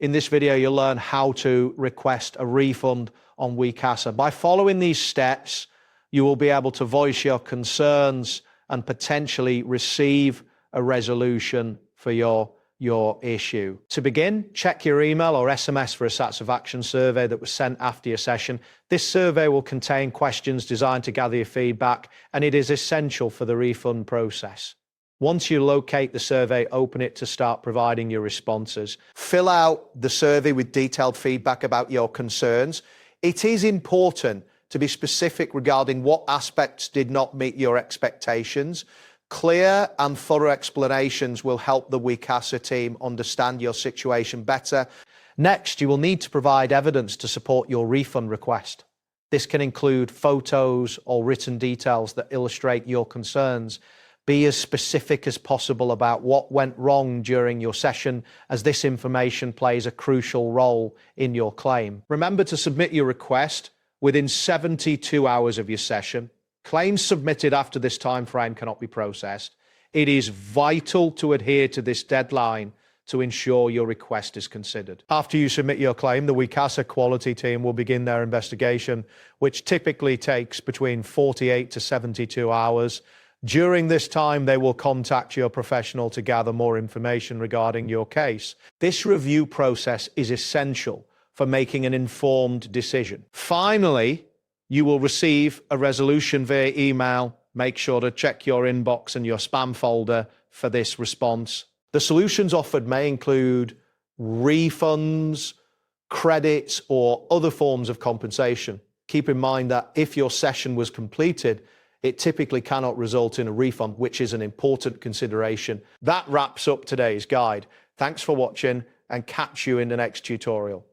In this video, you'll learn how to request a refund on Wecasa. By following these steps, you will be able to voice your concerns and potentially receive a resolution for your issue. To begin, check your email or SMS for a satisfaction survey that was sent after your session. This survey will contain questions designed to gather your feedback, and it is essential for the refund process. Once you locate the survey, open it to start providing your responses. Fill out the survey with detailed feedback about your concerns. It is important to be specific regarding what aspects did not meet your expectations. Clear and thorough explanations will help the Wecasa team understand your situation better. Next, you will need to provide evidence to support your refund request. This can include photos or written details that illustrate your concerns. Be as specific as possible about what went wrong during your session, as this information plays a crucial role in your claim. Remember to submit your request within 72 hours of your session. Claims submitted after this time frame cannot be processed. It is vital to adhere to this deadline to ensure your request is considered. After you submit your claim, the Wecasa quality team will begin their investigation, which typically takes between 48 to 72 hours. During this time, they will contact your professional to gather more information regarding your case. This review process is essential for making an informed decision. Finally, you will receive a resolution via email. Make sure to check your inbox and your spam folder for this response. The solutions offered may include refunds, credits, or other forms of compensation. Keep in mind that if your session was completed, it typically cannot result in a refund, which is an important consideration. That wraps up today's guide. Thanks for watching, and catch you in the next tutorial.